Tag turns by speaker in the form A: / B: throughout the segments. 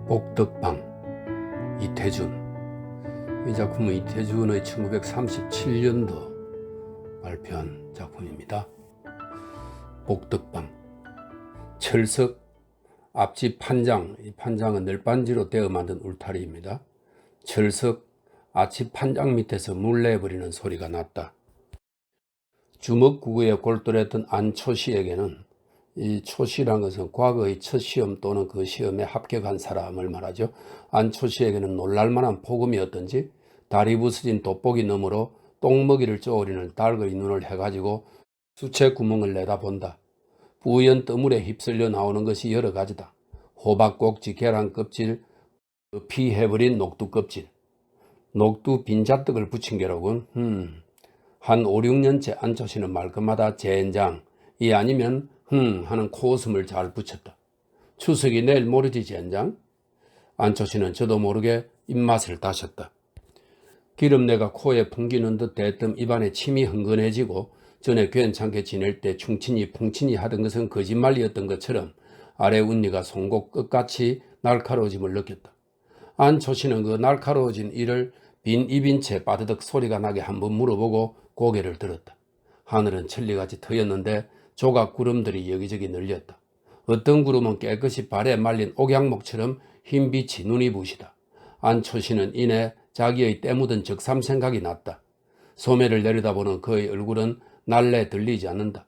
A: 복덕방, 이태준. 이 작품은 이태준의 1937년도 발표한 작품입니다. 복덕방. 철석, 앞집 판장, 이 판장은 널빤지로 떼어 만든 울타리입니다. 철석, 앞집 판장 밑에서 물 내버리는 소리가 났다. 주먹구구에 골똘했던 안초씨에게는, 이 초씨란 것은 과거의 첫 시험 또는 그 시험에 합격한 사람을 말하죠. 안초씨에게는 놀랄만한 폭음이었던지 다리 부서진 돋보기 너머로 똥먹이를 쪼으리는 달의 눈을 해가지고 수채 구멍을 내다본다. 뿌연 떠물에 휩쓸려 나오는 것이 여러 가지다. 호박 꼭지, 계란 껍질, 피해버린 녹두 껍질, 녹두 빈자떡을 부친 게로군. 한 5, 6년째 안초씨는 말끝마다 젠장, 이 아니면 하는 코웃음을 잘 붙였다. 추석이 내일 모레지 젠장? 안초씨는 저도 모르게 입맛을 다셨다. 기름내가 코에 풍기는 듯 대뜸 입안에 침이 흥건해지고 전에 괜찮게 지낼 때 충친이 풍친이 하던 것은 거짓말이었던 것처럼 아래 운니가 송곳 끝같이 날카로워짐을 느꼈다. 안초씨는 그 날카로워진 이를 빈 입인 채 빠드득 소리가 나게 한번 물어보고 고개를 들었다. 하늘은 천리같이 트였는데 조각 구름들이 여기저기 늘렸다. 어떤 구름은 깨끗이 발에 말린 옥양목처럼 흰 빛이 눈이 부시다. 안초씨는 이내 자기의 때 묻은 적삼 생각이 났다. 소매를 내려다보는 그의 얼굴은 날래 들리지 않는다.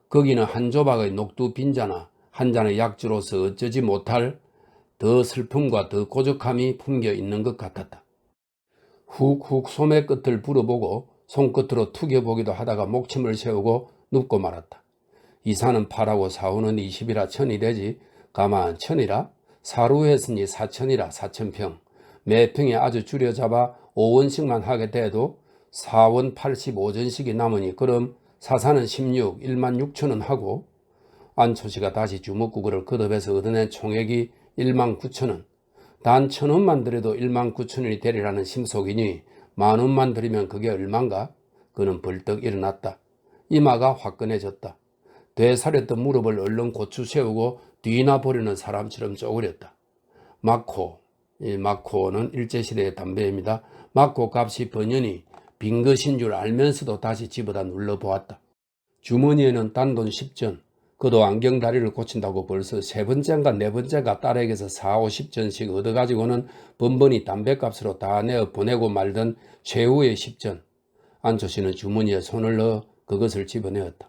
A: 거기는 한 조각의 녹두 빈자나 한 잔의 약주로서 어쩌지 못할 더 슬픔과 더 고적함이 품겨 있는 것 같았다. 훅훅 소매 끝을 불어보고 손끝으로 툭여보기도 하다가 목침을 세우고 눕고 말았다. 이사는 8하고 4호는 20이라 1000이 되지. 가만 1000이라? 사루했으니 4000이라 4000평. 매 평에 아주 줄여잡아 5원씩만 하게 돼도 4원 85전씩이 남으니 그럼 사사는 16, 16,000원 하고. 안초씨가 다시 주먹구구를 걷어내서 얻어낸 총액이 19,000원. 단 1000원만 들여도 19,000원이 되리라는 심속이니 10,000원만 들이면 그게 얼만가? 그는 벌떡 일어났다. 이마가 화끈해졌다. 되사렸던 무릎을 얼른 고추 세우고 뒤나 보려는 사람처럼 쪼그렸다. 마코, 마코는 일제시대의 담배입니다. 마코 값이 번연히 빈 것인 줄 알면서도 다시 집어다 눌러보았다. 주머니에는 단돈 10전, 그도 안경다리를 고친다고 벌써 3번째인가 4번째가 딸에게서 4, 50전씩 얻어가지고는 번번이 담배값으로 다 내어 보내고 말던 최후의 10전. 안초씨는 주머니에 손을 넣어 그것을 집어내었다.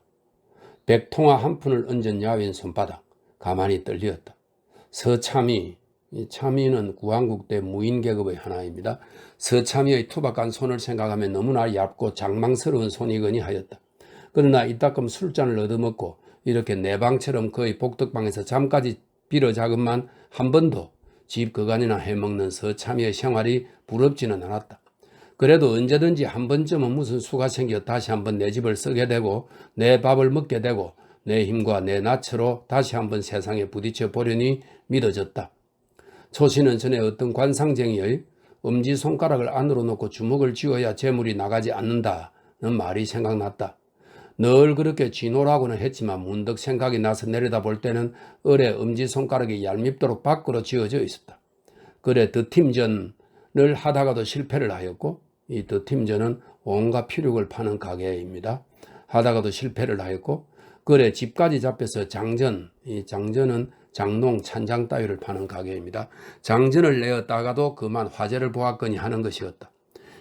A: 100통화 한 푼을 얹은 야윈 손바닥, 가만히 떨리었다. 서참이, 이 참이는 구한국대 무인계급의 하나입니다. 서참이의 투박한 손을 생각하면 너무나 얇고 장망스러운 손이거니 하였다. 그러나 이따금 술잔을 얻어먹고 이렇게 내 방처럼 거의 복덕방에서 잠까지 빌어자금만 한 번도 집 그간이나 해먹는 서참이의 생활이 부럽지는 않았다. 그래도 언제든지 한 번쯤은 무슨 수가 생겨 다시 한번 내 집을 쓰게 되고 내 밥을 먹게 되고 내 힘과 내 낯으로 다시 한번 세상에 부딪혀 보려니 믿어졌다. 초씨는 전에 어떤 관상쟁이의 엄지손가락을 안으로 놓고 주먹을 쥐어야 재물이 나가지 않는다는 말이 생각났다. 늘 그렇게 쥐노라고는 했지만 문득 생각이 나서 내려다볼 때는 을의 엄지손가락이 얄밉도록 밖으로 쥐어져 있었다. 그래 더팀전을 하다가도 실패를 하였고, 이 더팀전은 온갖 피륙을 파는 가게입니다. 하다가도 실패를 하였고, 그래 집까지 잡혀서 장전, 이 장전은 장농, 찬장 따위를 파는 가게입니다. 장전을 내었다가도 그만 화제를 보았거니 하는 것이었다.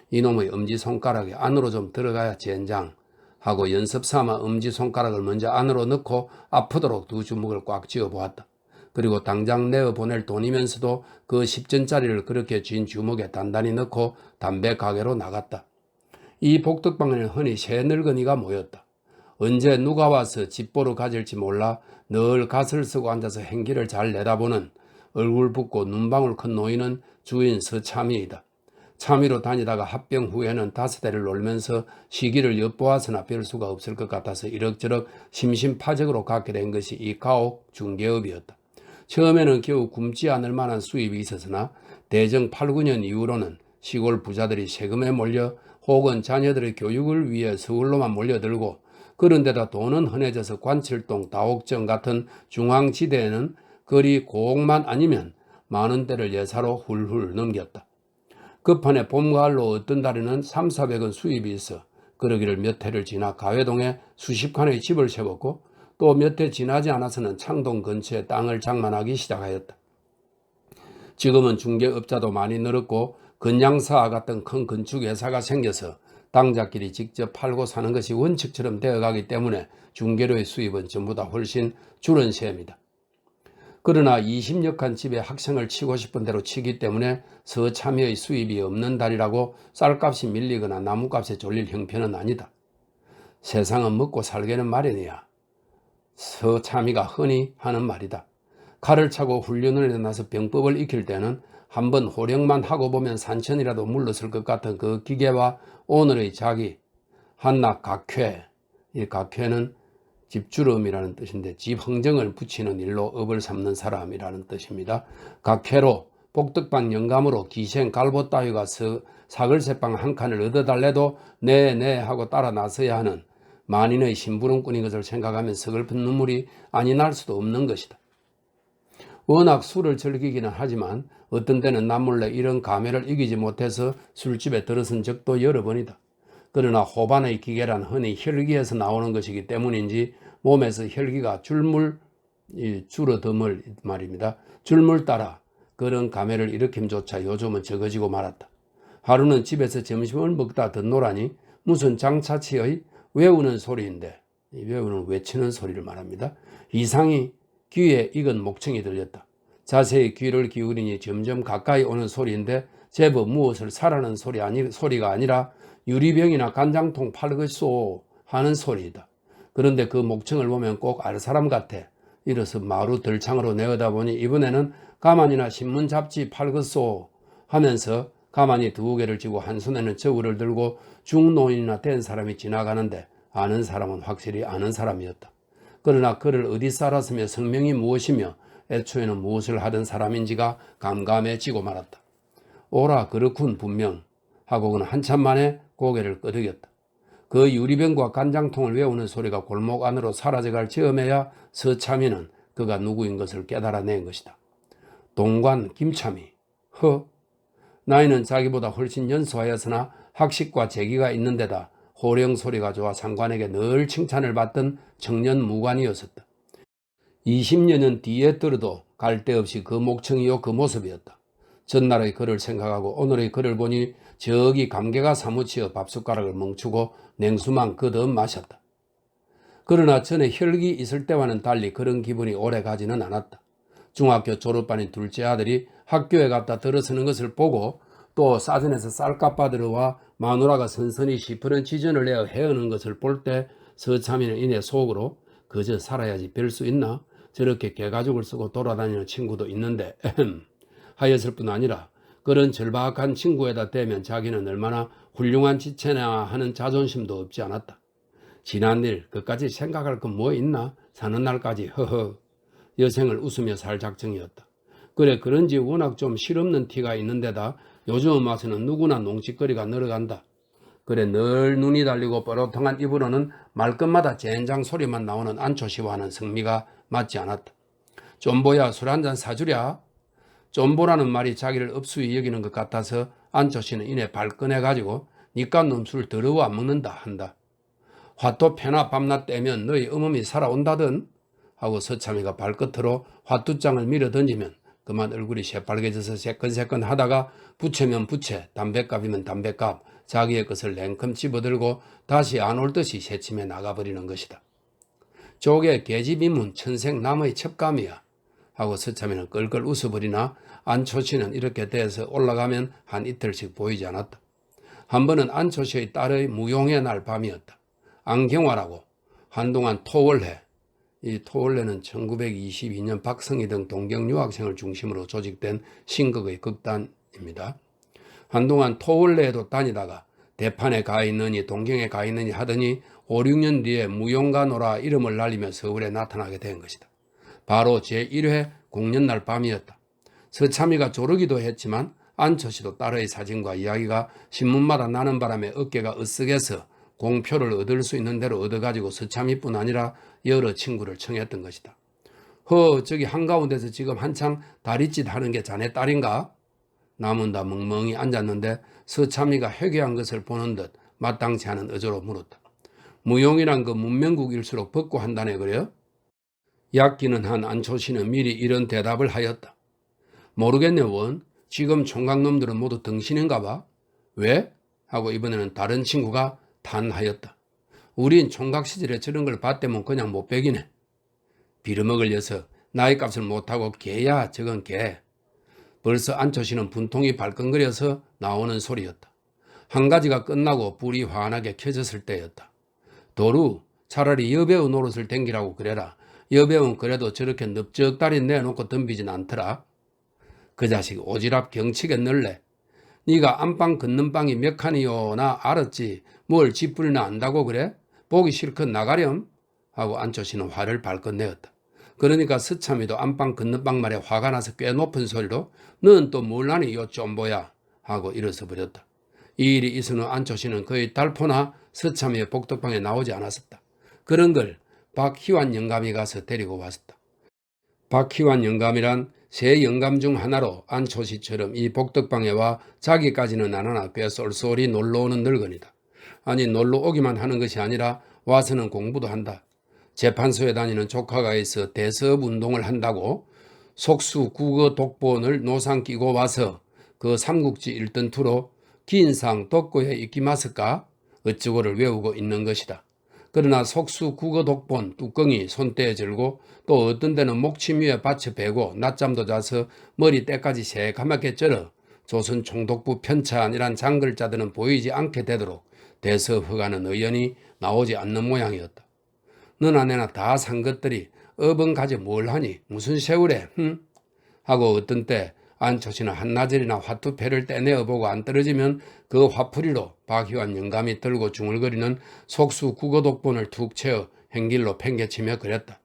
A: 이놈의 엄지손가락이 안으로 좀 들어가야 젠장 하고 연습삼아 엄지손가락을 먼저 안으로 넣고 아프도록 두 주먹을 꽉 쥐어 보았다. 그리고 당장 내어 보낼 돈이면서도 그 10전짜리를 그렇게 쥔 주먹에 단단히 넣고 담배 가게로 나갔다. 이 복덕방에는 흔히 새 늙은이가 모였다. 언제 누가 와서 집보러 가질지 몰라 늘 갓을 쓰고 앉아서 행기를 잘 내다보는 얼굴 붓고 눈방울 큰 노인은 주인 서참이이다. 참이로 다니다가 합병 후에는 5대를 놀면서 시기를 엿보아서나 별 수가 없을 것 같아서 이럭저럭 심심파적으로 갖게 된 것이 이 가옥 중개업이었다. 처음에는 겨우 굶지 않을 만한 수입이 있었으나 대정 8, 9년 이후로는 시골 부자들이 세금에 몰려 혹은 자녀들의 교육을 위해 서울로만 몰려들고 그런데다 돈은 흔해져서 관칠동, 다옥정 같은 중앙지대에는 거리 고옥만 아니면 10,000원대를 예사로 훌훌 넘겼다. 급한에 봄, 가을로 어떤 달에는 300~400원 수입이 있어 그러기를 몇 해를 지나 가회동에 수십 칸의 집을 세웠고 또 몇 해 지나지 않아서는 창동 근처에 땅을 장만하기 시작하였다. 지금은 중개업자도 많이 늘었고 건양사와 같은 큰 건축회사가 생겨서 땅자끼리 직접 팔고 사는 것이 원칙처럼 되어가기 때문에 중개료의 수입은 전부 다 훨씬 줄은 셈이다. 그러나 20여 칸 집에 학생을 치고 싶은 대로 치기 때문에 서참의의 수입이 없는 달이라고 쌀값이 밀리거나 나무값에 졸릴 형편은 아니다. 세상은 먹고 살기는 마련이야. 서참의가 흔히 하는 말이다. 칼을 차고 훈련을 해놔서 병법을 익힐 때는 한번 호령만 하고 보면 산천이라도 물러설 것 같은 그 기계와 오늘의 자기, 한낱 각회, 이 각회는 집주름이라는 뜻인데 집흥정을 붙이는 일로 업을 삼는 사람이라는 뜻입니다. 각회로 복덕방 영감으로 기생 갈보 따위가 사글새빵 한 칸을 얻어달래도 네 하고 따라 나서야 하는 만인의 심부름꾼인 것을 생각하면 서글픈 눈물이 아니 날 수도 없는 것이다. 워낙 술을 즐기기는 하지만 어떤 때는 남몰래 이런 감회를 이기지 못해서 술집에 들어선 적도 여러 번이다. 그러나 호반의 기계란 흔히 혈기에서 나오는 것이기 때문인지 몸에서 혈기가 줄어듦을 말입니다. 줄물 따라 그런 감회를 일으킴조차 요즘은 적어지고 말았다. 하루는 집에서 점심을 먹다 듣노라니 무슨 장차치의 외우는 소리인데, 외우는 외치는 소리를 말합니다. 이상이 귀에 익은 목청이 들렸다. 자세히 귀를 기울이니 점점 가까이 오는 소리인데 제법 무엇을 사라는 소리가 아니라 유리병이나 간장통 팔것소 하는 소리이다. 그런데 그 목청을 보면 꼭 알 사람 같아. 이래서 마루 들창으로 내어다보니 이번에는 가만히나 신문 잡지 팔것소 하면서 가만히 두 개를 쥐고 한 손에는 저울을 들고 중노인이나 된 사람이 지나가는데 아는 사람은 확실히 아는 사람이었다. 그러나 그를 어디 살았으며 성명이 무엇이며 애초에는 무엇을 하던 사람인지가 감감해지고 말았다. 오라 그렇군 분명 하고는 한참 만에 고개를 끄덕였다. 그 유리병과 간장통을 외우는 소리가 골목 안으로 사라져갈 즈음에야 서참이는 그가 누구인 것을 깨달아낸 것이다. 동관 김참이. 나이는 자기보다 훨씬 연소하였으나 학식과 재기가 있는 데다 호령 소리가 좋아 상관에게 늘 칭찬을 받던 청년 무관이었었다. 20여 년 뒤에 들어도 갈 데 없이 그 목청이요 그 모습이었다. 전날의 그를 생각하고 오늘의 그를 보니 저기 감개가 사무치어 밥숟가락을 멈추고 냉수만 거듭 마셨다. 그러나 전에 혈기 있을 때와는 달리 그런 기분이 오래 가지는 않았다. 중학교 졸업반인 둘째 아들이 학교에 갔다 들어서는 것을 보고 또 싸전에서 쌀값 받으러 와 마누라가 선선히 시퍼런 지전을 내어 헤어는 것을 볼 때 서참이는 이내 속으로 그저 살아야지 별 수 있나? 저렇게 개가죽을 쓰고 돌아다니는 친구도 있는데 하였을 뿐 아니라 그런 절박한 친구에다 대면 자기는 얼마나 훌륭한 지체냐 하는 자존심도 없지 않았다. 지난 일 그까지 생각할 건 뭐 있나? 사는 날까지 여생을 웃으며 살 작정이었다. 그래 그런지 워낙 좀 실없는 티가 있는데다 요즘 와서는 누구나 농짓거리가 늘어간다. 그래 늘 눈이 달리고 뻐릇통한 입으로는 말끝마다 젠장 소리만 나오는 안초시와는 성미가 맞지 않았다. 좀보야 술 한잔 사주랴? 좀보라는 말이 자기를 업수히 여기는 것 같아서 안초씨는 이내 발끈해가지고 니깟 놈 술 더러워 안 먹는다 한다. 화토 패나 밤낮 떼면 너희 어머니 살아온다든 하고 서참이가 발끝으로 화투장을 밀어 던지면 그만 얼굴이 새빨개져서 새끈새끈 하다가 부채면 부채, 담뱃값이면 담뱃값, 자기의 것을 냉큼 집어들고 다시 안 올 듯이 새침해 나가버리는 것이다. 조개 계집이문 천생 남의 첩감이야 하고 서참이는 끌끌 웃어버리나 안초씨는 이렇게 돼서 올라가면 한 이틀씩 보이지 않았다. 한 번은 안초씨의 딸의 무용의 날 밤이었다. 안경화라고 한동안 토월회, 이 토월회는 1922년 박성희 등 동경 유학생을 중심으로 조직된 신극의 극단입니다. 한동안 토월회에도 다니다가 대판에 가 있느니 동경에 가 있느니 하더니 5, 6년 뒤에 무용가노라 이름을 날리며 서울에 나타나게 된 것이다. 바로 제1회 공연날 밤이었다. 서참이가 조르기도 했지만 안초씨도 딸의 사진과 이야기가 신문마다 나는 바람에 어깨가 으쓱해서 공표를 얻을 수 있는 대로 얻어가지고 서참이뿐 아니라 여러 친구를 청했던 것이다. 저기 한가운데서 지금 한창 다리짓 하는 게 자네 딸인가? 남은 다 멍멍이 앉았는데 서참이가 회개한 것을 보는 듯 마땅치 않은 어조로 물었다. 무용이란 그 문명국일수록 벗고 한다네 그래요? 얕기는 한 안초씨는 미리 이런 대답을 하였다. 모르겠네 원. 지금 총각놈들은 모두 덩신인가 봐. 왜? 하고 이번에는 다른 친구가 탄하였다. 우린 총각 시절에 저런 걸 봤대면 그냥 못 배기네. 빌어먹을 녀석, 나이값을 못하고 개야 저건 개. 벌써 안초씨는 분통이 발끈거려서 나오는 소리였다. 한 가지가 끝나고 불이 환하게 켜졌을 때였다. 도루, 차라리 여배우 노릇을 댕기라고 그래라. 여배우는 그래도 저렇게 넓적다리 내놓고 덤비진 않더라. 그 자식 오지랖 경치게 널래. 네가 안방 걷는 방이 몇 칸이요? 나 알았지. 뭘 짓부리나 안다고 그래? 보기 싫건 나가렴? 하고 안초씨는 화를 발끈 내었다. 그러니까 서참이도 안방 걷는 방 말에 화가 나서 꽤 높은 소리로 넌 또 몰라니 요 쫌보야 하고 일어서 버렸다. 이 일이 있은 후 안초씨는 거의 달포나 서참이의 복덕방에 나오지 않았었다. 그런 걸 박희환 영감이 가서 데리고 왔었다. 박희환 영감이란 세 영감 중 하나로 안초씨처럼 이 복덕방에 와 자기까지는 안 하나 꽤 쏠쏠이 놀러오는 늙은이다. 아니 놀러 오기만 하는 것이 아니라 와서는 공부도 한다. 재판소에 다니는 조카가 있어 대서업 운동을 한다고 속수 국어 독본을 노상 끼고 와서 그 삼국지 1던 투로 긴상 독고에 이끼마스까 어쩌고를 외우고 있는 것이다. 그러나 속수 국어 독본 뚜껑이 손때에 절고 또 어떤 데는 목침 위에 받쳐 베고 낮잠도 자서 머리 때까지 새까맣게 쩔어 조선 총독부 편찬이란 장글자들은 보이지 않게 되도록 대서업 허가는 의연히 나오지 않는 모양이었다. 너나 내나 다 산 것들이 어벙가지 뭘 하니 무슨 세월에 하고 어떤 때 안초씨는 한나절이나 화투패를 떼내어보고 안 떨어지면 그 화풀이로 박희환 영감이 들고 중얼거리는 속수 국어독본을 툭 채어 행길로 팽개치며 그랬다.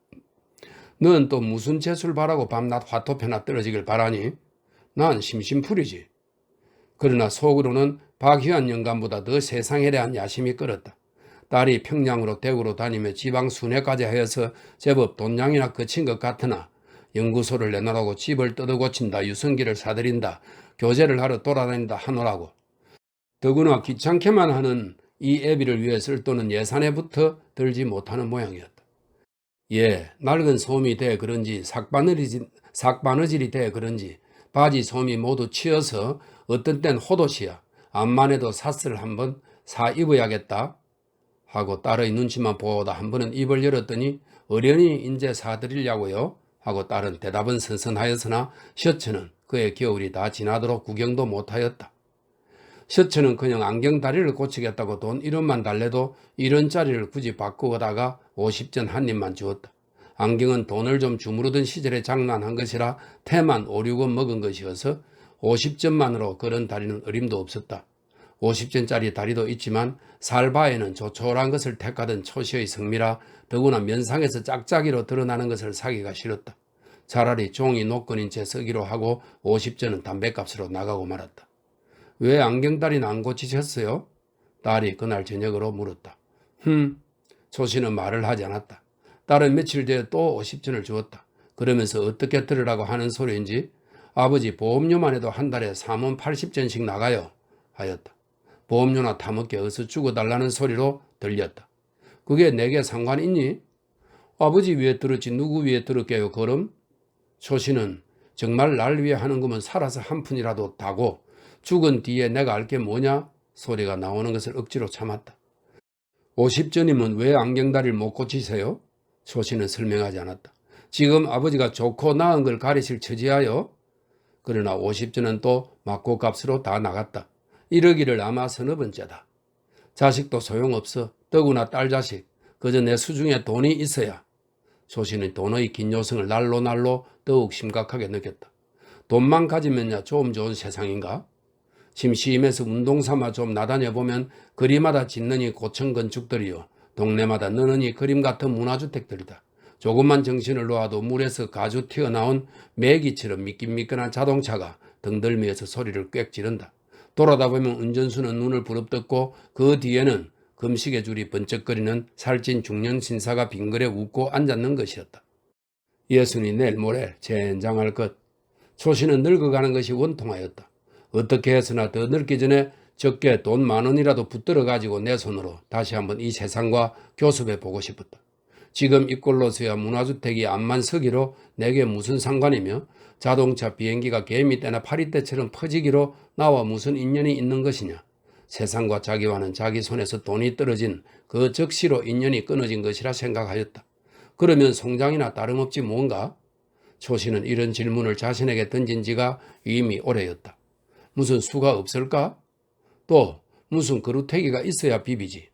A: 넌 또 무슨 재수를 바라고 밤낮 화투패나 떨어지길 바라니? 난 심심풀이지. 그러나 속으로는 박희환 영감보다 더 세상에 대한 야심이 끓었다. 딸이 평양으로 대구로 다니며 지방 순회까지 하여서 제법 돈량이나 그친 것 같으나 연구소를 내놓으라고 집을 뜯어고친다, 유성기를 사들인다, 교제를 하러 돌아다닌다 하노라고. 더구나 귀찮게만 하는 이 애비를 위해 쓸 돈은 예산에부터 들지 못하는 모양이었다. 예, 낡은 솜이 돼 그런지 삭바느질이 돼 그런지 바지 솜이 모두 치여서 어떤 땐 호도시야. 암만 해도 삿을 한번 사 입어야겠다 하고 딸의 눈치만 보다 한 번은 입을 열었더니 어련히 인제 사드리려고요 하고 딸은 대답은 선선하였으나 셔츠는 그의 겨울이 다 지나도록 구경도 못하였다. 셔츠는 그냥 안경다리를 고치겠다고 돈 1원만 달래도 1원짜리를 굳이 바꾸다가 50전 한 입만 주었다. 안경은 돈을 좀 주무르던 시절에 장난한 것이라 태만 5, 6원 먹은 것이어서 50전만으로 그런 다리는 어림도 없었다. 50전짜리 다리도 있지만 살바에는 조촐한 것을 택하던 초시의 성미라 더구나 면상에서 짝짝이로 드러나는 것을 사기가 싫었다. 차라리 종이 노건인 채 쓰기로 하고 50전은 담배값으로 나가고 말았다. 왜 안경다리는 안 고치셨어요? 딸이 그날 저녁으로 물었다. 초시는 말을 하지 않았다. 딸은 며칠 뒤에 또 50전을 주었다. 그러면서 어떻게 들으라고 하는 소리인지 아버지 보험료만 해도 한 달에 3원 80전씩 나가요 하였다. 보험료나 타먹게 어서 주고달라는 소리로 들렸다. 그게 내게 상관 있니? 아버지 위에 들었지 누구 위에 들었게요 그럼? 초시는 정말 날 위해 하는 거면 살아서 한 푼이라도 다고 죽은 뒤에 내가 알 게 뭐냐? 소리가 나오는 것을 억지로 참았다. 50전이면 왜 안경다리를 못 고치세요? 초시는 설명하지 않았다. 지금 아버지가 좋고 나은 걸 가리실 처지하여? 그러나 50전은 또 막고값으로 다 나갔다. 이러기를 아마 서너 번째다. 자식도 소용없어. 더구나 딸 자식. 그저 내 수중에 돈이 있어야. 초시는 돈의 긴 요성을 날로 더욱 심각하게 느꼈다. 돈만 가지면야 좀 좋은 세상인가? 심심해서 운동삼아 좀 나다녀보면 거리마다 짓는 이 고층 건축들이요. 동네마다 느느니 그림 같은 문화주택들이다. 조금만 정신을 놓아도 물에서 가주 튀어나온 메기처럼 미끈미끈한 자동차가 등들미에서 소리를 꽥 지른다. 돌아다 보면 운전수는 눈을 부릅뜨고 그 뒤에는 금식의 줄이 번쩍거리는 살찐 중년 신사가 빙그레 웃고 앉았는 것이었다. 예순이 내일 모레 젠장할 것. 초씨는 늙어가는 것이 원통하였다. 어떻게 해서나 더 늙기 전에 적게 돈 10,000원이라도 붙들어 가지고 내 손으로 다시 한번 이 세상과 교섭해 보고 싶었다. 지금 이 꼴로서야 문화주택이 암만 서기로 내게 무슨 상관이며 자동차 비행기가 개미 때나 파리 때처럼 퍼지기로 나와 무슨 인연이 있는 것이냐. 세상과 자기와는 자기 손에서 돈이 떨어진 그 적시로 인연이 끊어진 것이라 생각하였다. 그러면 송장이나 다름없지 뭔가? 초씨는 이런 질문을 자신에게 던진 지가 이미 오래였다. 무슨 수가 없을까? 또 무슨 그루태기가 있어야 비비지.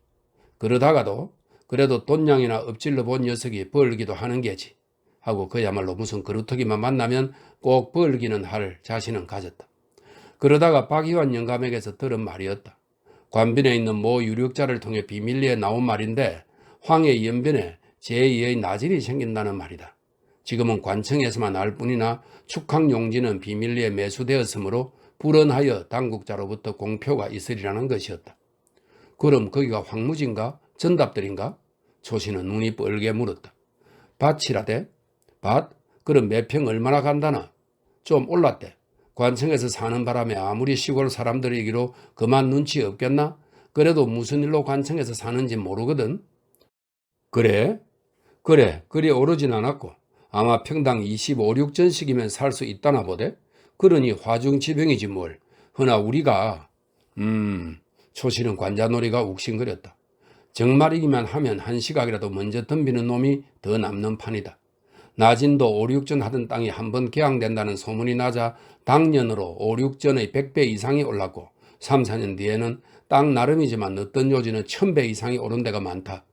A: 그러다가도 그래도 돈냥이나 엎질러 본 녀석이 벌기도 하는 게지 하고 그야말로 무슨 그루터기만 만나면 꼭 벌기는 할 자신은 가졌다. 그러다가 박희환 영감에게서 들은 말이었다. 관빈에 있는 모 유력자를 통해 비밀리에 나온 말인데 황해 연변에 제2의 나질이 생긴다는 말이다. 지금은 관청에서만 알 뿐이나 축항용지는 비밀리에 매수되었으므로 불언하여 당국자로부터 공표가 있으리라는 것이었다. 그럼 거기가 황무지인가? 전답들인가? 초씨는 눈이 뻘게 물었다. 밭이라대? 밭? 그럼 몇 평 얼마나 간다나? 좀 올랐대. 관청에서 사는 바람에 아무리 시골 사람들이기로 그만 눈치 없겠나? 그래도 무슨 일로 관청에서 사는지 모르거든. 그래? 그리 오르진 않았고 아마 평당 25, 6전씩이면 살 수 있다나 보대? 그러니 화중지병이지 뭘. 허나 우리가 초씨는 관자놀이가 욱신거렸다. 정말이기만 하면 한 시각이라도 먼저 덤비는 놈이 더 남는 판이다. 나진도 5, 6전 하던 땅이 한번 개항된다는 소문이 나자 당년으로 5, 6전의 100배 이상이 올랐고 3, 4년 뒤에는 땅 나름이지만 어떤 요지는 1000배 이상이 오른 데가 많다.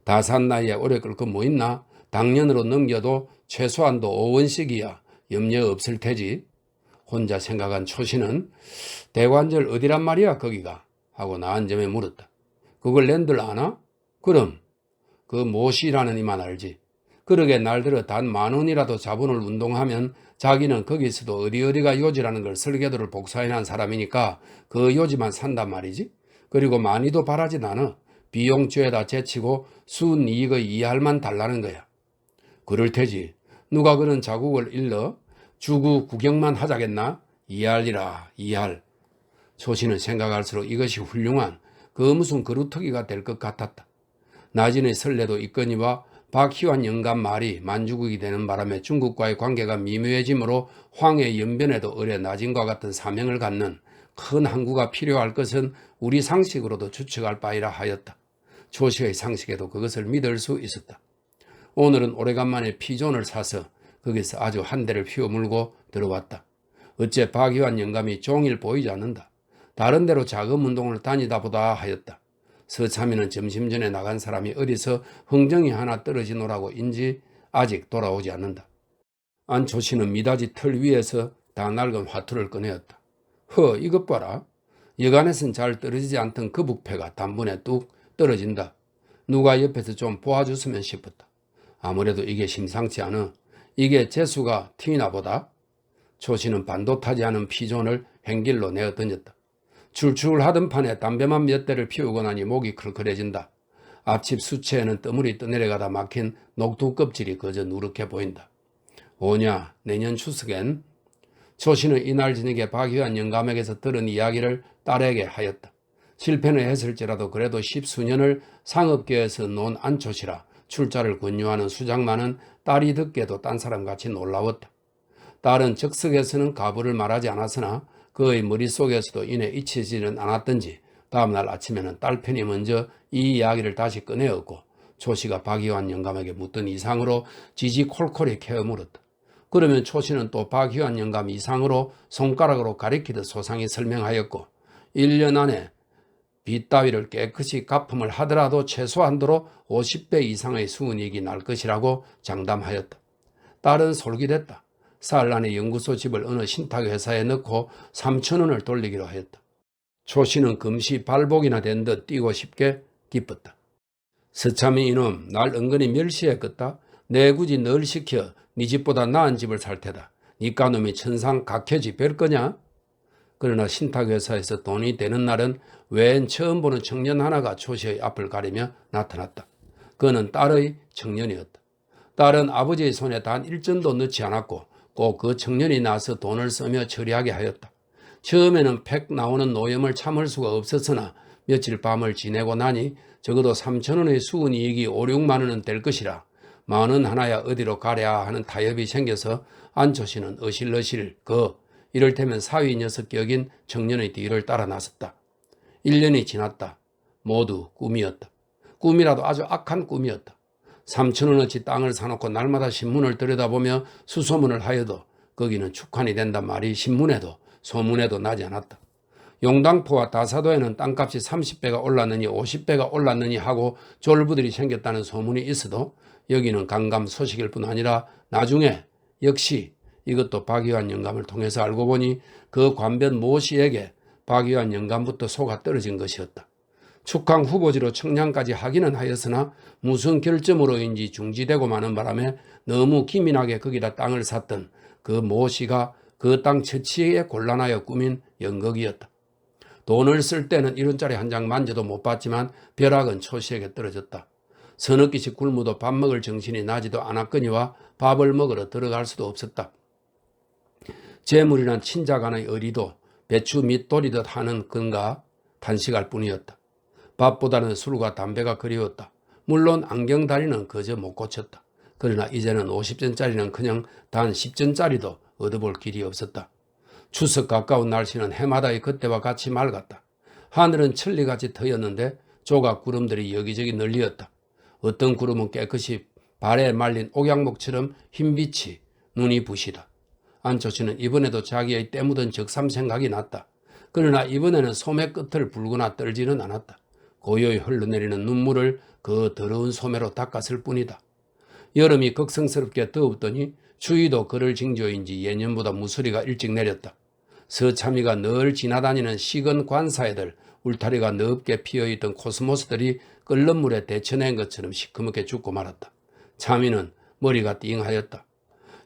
A: 다 산 나이에 오래 끌 거 뭐 있나? 당년으로 넘겨도 최소한도 5원씩이야 염려 없을 테지. 혼자 생각한 초씨는 대관절 어디란 말이야 거기가? 하고 나한 점에 물었다. 그걸 낸들 아나? 그럼 그 모시라는 이만 알지. 그러게 날들어 단 10,000원이라도 자본을 운동하면 자기는 거기서도 어디가 요지라는 걸 설계도를 복사해놓은 사람이니까 그 요지만 산단 말이지. 그리고 많이도 바라진 않아. 비용주에다 제치고 순이익의 2할만 달라는 거야. 그럴 테지. 누가 그런 자국을 일러 주구 구경만 하자겠나? 2할이라 2할. 초씨는 생각할수록 이것이 훌륭한 그 무슨 그루터기가 될 것 같았다. 나진의 설레도 있거니와 박희환 영감 말이 만주국이 되는 바람에 중국과의 관계가 미묘해지므로 황해 연변에도 을의 나진과 같은 사명을 갖는 큰 항구가 필요할 것은 우리 상식으로도 추측할 바이라 하였다. 초씨의 상식에도 그것을 믿을 수 있었다. 오늘은 오래간만에 피존을 사서 거기서 아주 한 대를 휘어물고 들어왔다. 어째 박희환 영감이 종일 보이지 않는다. 다른 데로 자금 운동을 다니다 보다 하였다. 서참이는 점심 전에 나간 사람이 어디서 흥정이 하나 떨어지노라고 인지 아직 돌아오지 않는다. 안초씨는 미닫이 털 위에서 다 낡은 화투를 꺼내었다. 이것 봐라. 여간에선 잘 떨어지지 않던 거북패가 단번에 뚝 떨어진다. 누가 옆에서 좀 보아줬으면 싶었다. 아무래도 이게 심상치 않아. 이게 재수가 튀나 보다. 초씨는 반도 타지 않은 피존을 횡길로 내어 던졌다. 출출하던 판에 담배만 몇 대를 피우고 나니 목이 클클해진다. 앞집 수채에는 떠물이 떠내려가다 막힌 녹두 껍질이 그저 누렇게 보인다. 오냐 내년 추석엔? 초씨는 이날 저녁에 박희환 영감에게서 들은 이야기를 딸에게 하였다. 실패는 했을지라도 그래도 10수년을 상업계에서 논 안초씨라 출자를 권유하는 수장만은 딸이 듣기에도 딴 사람같이 놀라웠다. 딸은 적석에서는 가부를 말하지 않았으나 그의 머릿속에서도 이내 잊히지는 않았던지 다음날 아침에는 딸 편이 먼저 이 이야기를 다시 꺼내었고 초씨가 박희환 영감에게 묻던 이상으로 지지콜콜이 캐어 물었다. 그러면 초씨는 또 박희환 영감 이상으로 손가락으로 가리키듯 소상히 설명하였고 1년 안에 빚 따위를 깨끗이 갚음을 하더라도 최소한도로 50배 이상의 수은이익이 날 것이라고 장담하였다. 딸은 솔깃했다. 사흘 안에 연구소 집을 어느 신탁회사에 넣고 3,000원을 돌리기로 하였다. 초씨는 금시 발복이나 된 듯 뛰고 싶게 기뻤다. 서참이 이놈 날 은근히 멸시했겠다. 내 굳이 널 시켜 네 집보다 나은 집을 살 테다. 니까 놈이 천상 각해지 별 거냐? 그러나 신탁회사에서 돈이 되는 날은 웬 처음 보는 청년 하나가 초씨의 앞을 가리며 나타났다. 그는 딸의 청년이었다. 딸은 아버지의 손에 단 1전도 넣지 않았고 꼭 그 청년이 나서 돈을 쓰며 처리하게 하였다. 처음에는 팩 나오는 노염을 참을 수가 없었으나 며칠 밤을 지내고 나니 적어도 3,000원의 수은 이익이 5, 6만 원은 될 것이라 10,000원 하나야 어디로 가랴 하는 타협이 생겨서 안초씨는 어실어실 이를테면 사위 녀석 격인 청년의 뒤를 따라 나섰다. 1년이 지났다. 모두 꿈이었다. 꿈이라도 아주 악한 꿈이었다. 3,000원어치 땅을 사놓고 날마다 신문을 들여다보며 수소문을 하여도 거기는 축한이 된단 말이 신문에도 소문에도 나지 않았다. 용당포와 다사도에는 땅값이 30배가 올랐느니 50배가 올랐느니 하고 졸부들이 생겼다는 소문이 있어도 여기는 강감 소식일 뿐 아니라 나중에 역시 이것도 박유한 영감을 통해서 알고 보니 그 관변 모 씨에게 박유한 영감부터 속아 떨어진 것이었다. 축항 후보지로 청량까지 하기는 하였으나 무슨 결점으로인지 중지되고 마는 바람에 너무 기민하게 거기다 땅을 샀던 그 모 씨가 그 땅 처치에 곤란하여 꾸민 연극이었다. 돈을 쓸 때는 1원짜리 한 장 만져도 못 봤지만 벼락은 초 씨에게 떨어졌다. 서너 끼씩 굶어도 밥 먹을 정신이 나지도 않았거니와 밥을 먹으러 들어갈 수도 없었다. 재물이란 친자간의 의리도 배추 밑 돌이듯 하는 건가 탄식할 뿐이었다. 밥보다는 술과 담배가 그리웠다. 물론 안경다리는 그저 못 고쳤다. 그러나 이제는 50전짜리는 그냥 단 10전짜리도 얻어볼 길이 없었다. 추석 가까운 날씨는 해마다의 그때와 같이 맑았다. 하늘은 천리같이 트였는데 조각 구름들이 여기저기 널리었다. 어떤 구름은 깨끗이 발에 말린 옥양목처럼 흰빛이 눈이 부시다. 안초씨는 이번에도 자기의 때 묻은 적삼 생각이 났다. 그러나 이번에는 소매 끝을 불거나 떨지는 않았다. 고요히 흘러내리는 눈물을 그 더러운 소매로 닦았을 뿐이다. 여름이 극성스럽게 더웠더니 추위도 그럴 징조인지 예년보다 무수리가 일찍 내렸다. 서참이가 늘 지나다니는 식은 관사애들, 울타리가 넓게 피어있던 코스모스들이 끓는 물에 데쳐낸 것처럼 시커멓게 죽고 말았다. 참이는 머리가 띵하였다.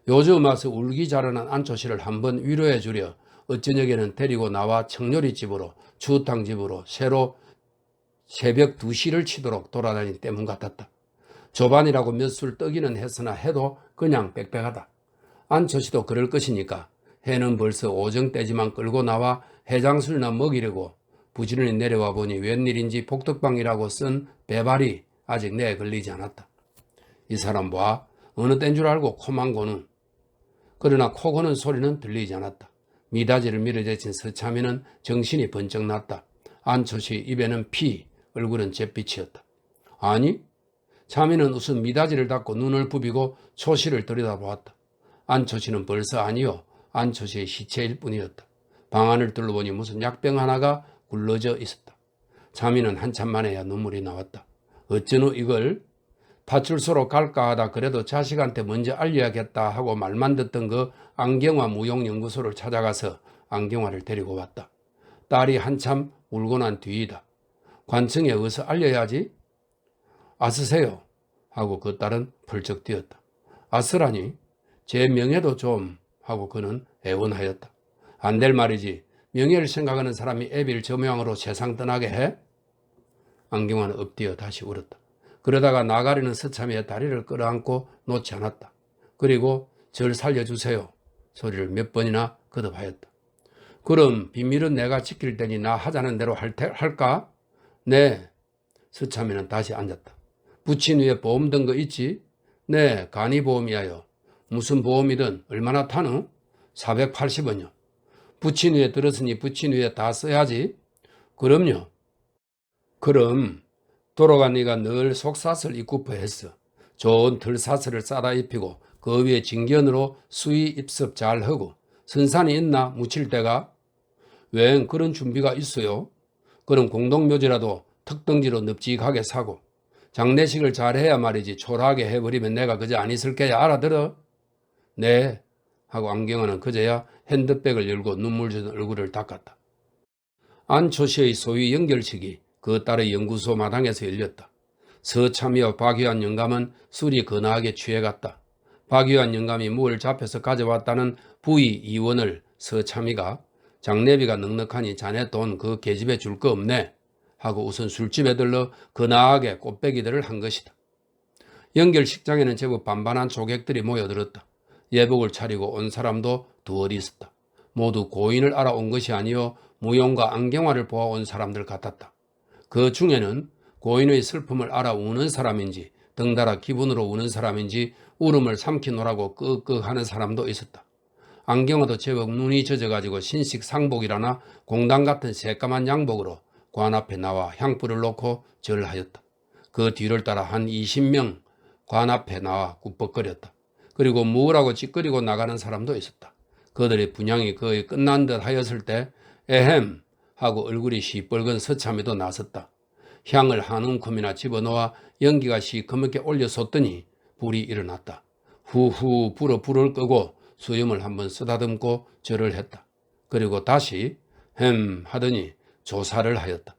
A: 요즘 와서 울기 자라난 안초씨를 한번 위로해 주려 어쩌녁에는 데리고 나와 청요리집으로 주탕집으로 새로 새벽 2시를 치도록 돌아다닌 때문 같았다. 조반이라고 몇 술 떠기는 했으나 해도 그냥 빽빽하다. 안초씨도 그럴 것이니까 해는 벌써 오정 때지만 끌고 나와 해장술이나 먹이려고 부지런히 내려와 보니 웬일인지 복덕방이라고 쓴 배발이 아직 내에 걸리지 않았다. 이 사람 봐. 어느 땐 줄 알고 코만 고는. 그러나 코 고는 소리는 들리지 않았다. 미닫이를 밀어제친 서참이는 정신이 번쩍 났다. 안초씨 입에는 피, 얼굴은 잿빛이었다. 아니? 참이는 우선 미닫이를 닫고 눈을 부비고 초씨를 들여다보았다. 안초씨는 벌써 아니요. 안초씨의 시체일 뿐이었다. 방 안을 둘러보니 무슨 약병 하나가 굴러져 있었다. 참이는 한참 만에야 눈물이 나왔다. 어쩌노 이걸? 파출소로 갈까 하다 그래도 자식한테 먼저 알려야겠다 하고 말만 듣던 그 안경화 무용연구소를 찾아가서 안경화를 데리고 왔다. 딸이 한참 울고 난 뒤이다. 관청에 어서 알려야지. 아스세요 하고 그 딸은 펄쩍 뛰었다. 아스라니? 제 명예도 좀 하고 그는 애원하였다. 안 될 말이지. 명예를 생각하는 사람이 애비를 저 모양으로 세상 떠나게 해? 안경화는 엎드려 다시 울었다. 그러다가 나가려는 서참이의 다리를 끌어안고 놓지 않았다. 그리고 절 살려주세요 소리를 몇 번이나 거듭하였다. 그럼 비밀은 내가 지킬 테니 나 하자는 대로 할까? 네. 서참이는 다시 앉았다. 부친 위에 보험 든 거 있지? 네, 간이보험이야요. 무슨 보험이든 얼마나 타노? 480원요. 부친 위에 들었으니 부친 위에 다 써야지. 그럼요. 그럼 돌아간 네가 늘 속사슬 입구퍼 했어. 좋은 털사슬을 싸다 입히고 그 위에 진견으로 수의 입섭 잘 하고 선산이 있나 묻힐 때가? 웬 그런 준비가 있어요. 그럼 공동묘지라도 특등지로 넙직하게 사고 장례식을 잘 해야 말이지 초라하게 해버리면 내가 그저 안 있을 게야. 알아들어? 네 하고 안경화는 그제야 핸드백을 열고 눈물 젖은 얼굴을 닦았다. 안초씨의 소위 연결식이 그 딸의 연구소 마당에서 열렸다. 서참이와 박유한 영감은 술이 거나하게 취해갔다. 박유한 영감이 무을 잡혀서 가져왔다는 부의 이원을 서참이가 장례비가 넉넉하니 자네 돈 그 계집에 줄 거 없네 하고 우선 술집에 들러 거나하게 꽃배기들을 한 것이다. 연결식장에는 제법 반반한 조객들이 모여들었다. 예복을 차리고 온 사람도 두어리 있었다. 모두 고인을 알아온 것이 아니요 무용과 안경화를 보아온 사람들 같았다. 그 중에는 고인의 슬픔을 알아 우는 사람인지 덩달아 기분으로 우는 사람인지 울음을 삼키노라고 끄끄하는 사람도 있었다. 안경화도 제법 눈이 젖어가지고 신식 상복이라나 공당 같은 새까만 양복으로 관 앞에 나와 향불을 놓고 절하였다. 그 뒤를 따라 한 20명 관 앞에 나와 굽벅거렸다. 그리고 무으라고 찌꺼리고 나가는 사람도 있었다. 그들의 분향이 거의 끝난 듯 하였을 때 에헴 하고 얼굴이 시뻘건 서참에도 나섰다. 향을 한 움큼이나 집어넣어 연기가 시커멓게 올려 솟더니 불이 일어났다. 후후 불을 끄고 수염을 한번 쓰다듬고 절을 했다. 그리고 다시 햄 하더니 조사를 하였다.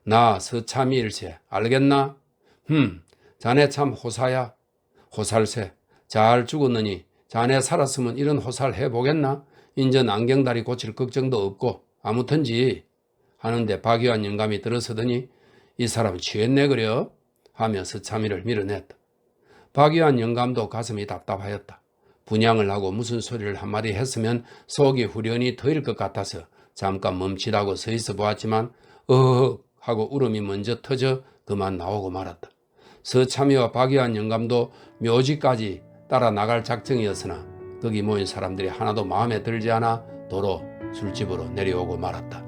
A: 나 서참이일세 알겠나? 자네 참 호사야. 호살세. 잘 죽었느니 자네 살았으면 이런 호살 해보겠나? 인전 안경다리 고칠 걱정도 없고 아무튼지 하는데 박유한 영감이 들어서더니 이 사람 취했네 그려? 하며 서참이를 밀어냈다. 박유한 영감도 가슴이 답답하였다. 분양을 하고 무슨 소리를 한마디 했으면 속이 후련히 터일 것 같아서 잠깐 멈칫하고 서 있어 보았지만 어흑 하고 울음이 먼저 터져 그만 나오고 말았다. 서참이와 박유한 영감도 묘지까지 따라 나갈 작정이었으나 거기 모인 사람들이 하나도 마음에 들지 않아 도로 술집으로 내려오고 말았다.